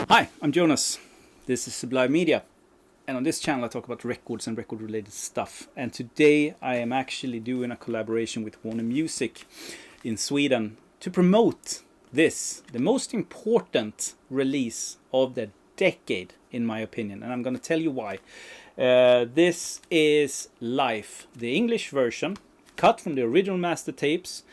Hi, I'm Jonas. This is Sublime Media, and on this channel I talk about records and record related stuff. And today I am actually doing a collaboration with Warner Music in Sweden to promote this, the most important release of the decade in my opinion, and I'm going to tell you why. This is Life, the English version, cut from the original master tapes,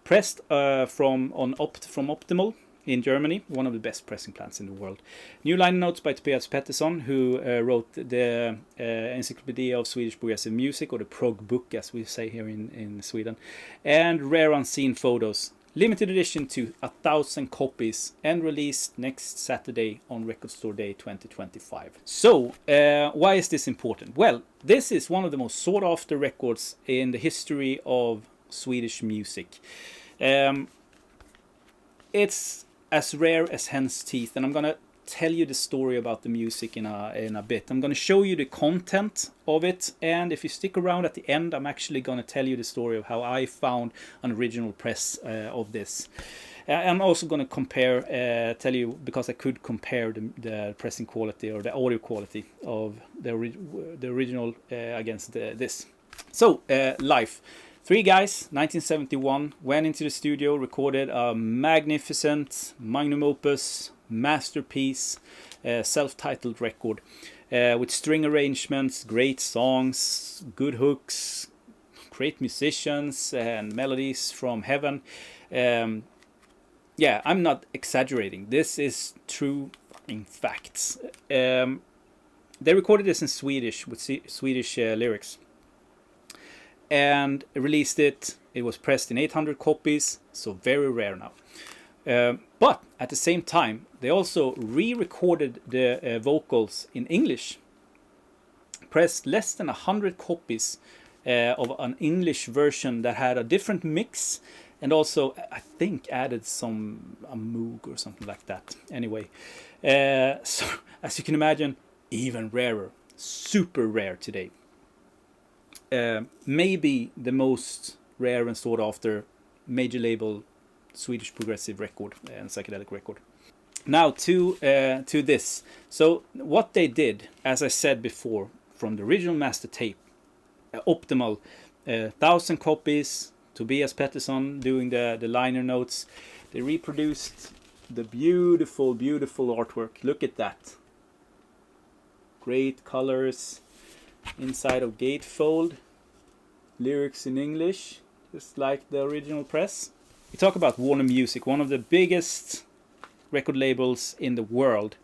pressed from Optimal in Germany, one of the best pressing plants in the world. New liner notes by Tobias Pettersson, who wrote the Encyclopedia of Swedish Progressive Music, or the prog book as we say here in Sweden, and rare unseen photos. Limited edition to 1,000 copies and released next Saturday on Record Store Day 2025. So, why is this important? Well, this is one of the most sought after records in the history of Swedish music. It's as rare as hen's teeth, and I'm gonna tell you the story about the music in a bit. I'm gonna show you the content of it, and if you stick around at the end, I'm actually gonna tell you the story of how I found an original press of this. I'm also gonna compare, tell you, because I could compare the pressing quality or the audio quality of the original against this. So, Life. Three guys, 1971, went into the studio, recorded a magnificent magnum opus, masterpiece, self-titled record with string arrangements, great songs, good hooks, great musicians, and melodies from heaven. Yeah, I'm not exaggerating. This is true in facts. They recorded this in Swedish with Swedish lyrics, and released it. It was pressed in 800 copies, so very rare now. But at the same time, they also re-recorded the vocals in English, pressed less than 100 copies of an English version that had a different mix, and also I think added a moog or something like that. Anyway, so as you can imagine, even rarer, super rare today. Maybe the most rare and sought after major label Swedish progressive record and psychedelic record. Now to this. So what they did, as I said before, from the original master tape, Optimal, 1,000 copies, Tobias Pettersson doing the liner notes. They reproduced the beautiful artwork. Look at that. Great colors. Inside of gatefold, lyrics in English, just like the original press. We talk about Warner Music, one of the biggest record labels in the world.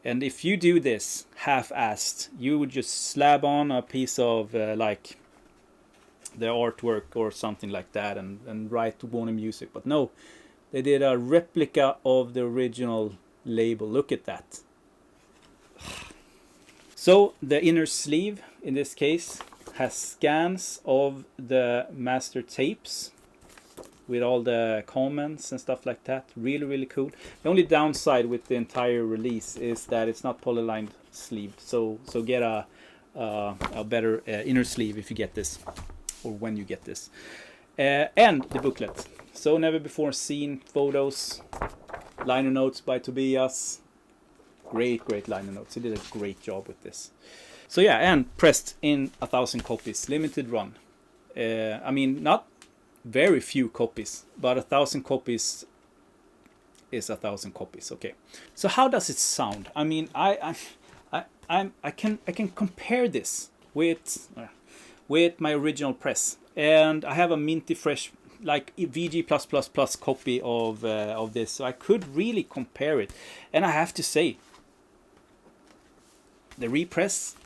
And if you do this half-assed, you would just slab on a piece of like the artwork or something like that and write to Warner Music. But no, they did a replica of the original label. Look at that. So the inner sleeve, in this case, has scans of the master tapes with all the comments and stuff like that. Really cool. The only downside with the entire release is that it's not polylined sleeved. So get a better inner sleeve if you get this, or when you get this. And the booklet. So never before seen photos, liner notes by Tobias. Great liner notes. He did a great job with this. So yeah, and pressed in 1,000 copies, limited run. I mean, not very few copies, but 1,000 copies is 1,000 copies. Okay. So how does it sound? I mean, I can compare this with my original press, and I have a minty fresh, like VG+++ copy of this, so I could really compare it, and I have to say, the repress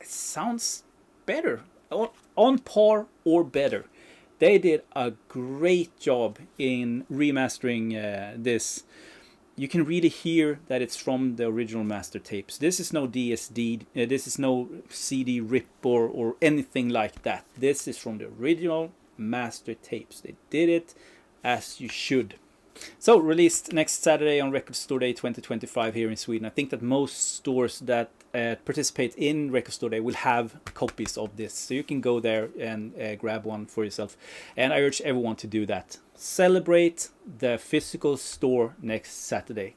sounds better, on par or better. They did a great job in remastering this. You can really hear that it's from the original master tapes. This is no DSD, this is no CD rip or anything like that. This is from the original master tapes. They did it as you should. So, released next Saturday on Record Store Day 2025 here in Sweden. I think that most stores that participate in Record Store Day will have copies of this. So you can go there and grab one for yourself. And I urge everyone to do that. Celebrate the physical store next Saturday.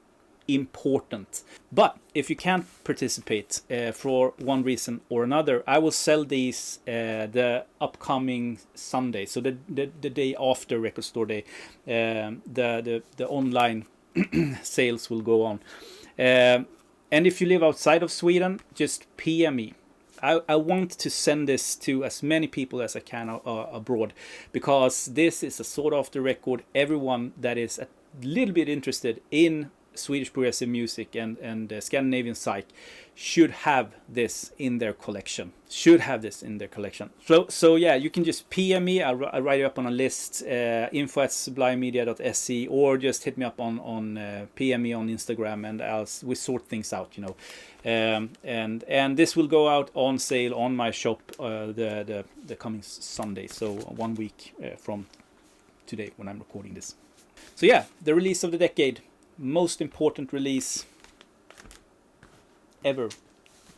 important. But if you can't participate for one reason or another, I will sell these the upcoming Sunday, so the day after Record Store Day. The online sales will go on. And if you live outside of Sweden, just PM me. I want to send this to as many people as I can abroad, because this is a sought after record. Everyone that is a little bit interested in Swedish progressive music and Scandinavian psych should have this in their collection. So yeah, you can just PM me. I'll write you up on a list, info@sublimemedia.se, or just hit me up on PM me on Instagram, and we sort things out, you know. And this will go out on sale on my shop the coming Sunday, so 1 week from today when I'm recording this. So yeah, the release of the decade, most important release ever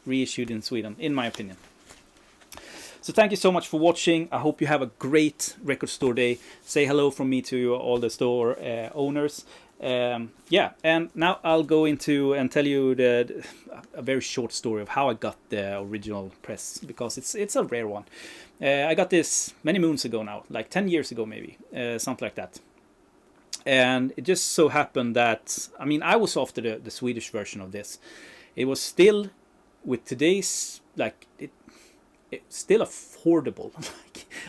reissued in Sweden, in my opinion. So thank you so much for watching. I hope you have a great Record Store Day. Say hello from me to all the store owners. Yeah, and now I'll go into and tell you a very short story of how I got the original press, because it's a rare one. I got this many moons ago now, like 10 years ago maybe, something like that. And it just so happened that, I mean, I was after the Swedish version of this. It was still, with today's, like, it's still affordable.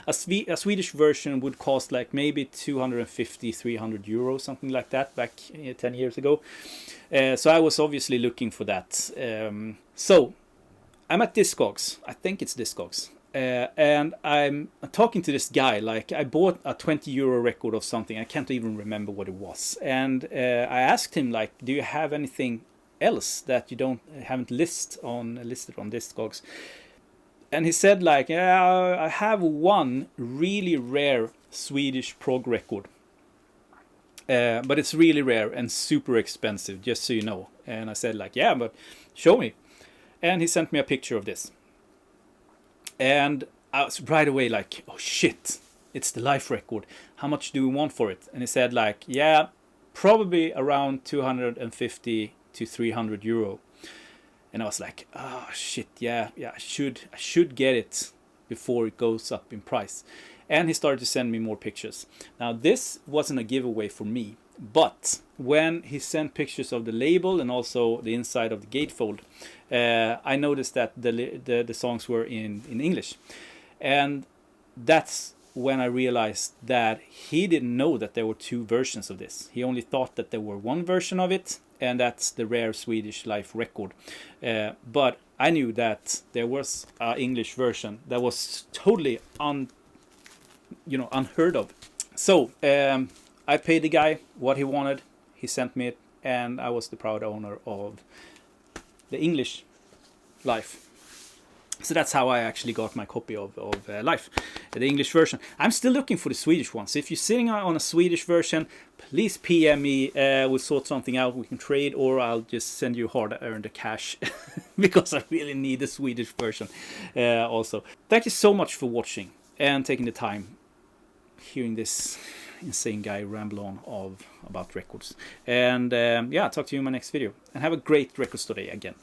a Swedish version would cost like maybe 250, 300 euros, something like that, back 10 years ago. So I was obviously looking for that. So I'm at Discogs. I think it's Discogs. And I'm talking to this guy, like, I bought a 20 euro record of something. I can't even remember what it was. And I asked him, like, do you have anything else that you haven't listed on Discogs? And he said, like, yeah, I have one really rare Swedish prog record. But it's really rare and super expensive, just so you know. And I said, like, yeah, but show me. And he sent me a picture of this. And I was right away like, oh shit, it's the Life record. How much do we want for it? And he said, like, yeah, probably around 250 to 300 euro. And I was like, oh shit, yeah, I should get it before it goes up in price. And he started to send me more pictures. Now this wasn't a giveaway for me, but when he sent pictures of the label and also the inside of the gatefold, I noticed that the songs were in English. And that's when I realized that he didn't know that there were two versions of this. He only thought that there were one version of it, and that's the rare Swedish Life record. But I knew that there was an English version that was totally unheard of. So I paid the guy what he wanted. He sent me it, and I was the proud owner of the English Life. So that's how I actually got my copy of Life, the English version. I'm still looking for the Swedish one. So if you're sitting on a Swedish version, please PM me. We'll sort something out. We can trade, or I'll just send you hard-earned cash because I really need the Swedish version also. Thank you so much for watching and taking the time hearing this insane guy ramble on about records. And yeah, I'll talk to you in my next video. And have a great Record Store Day again.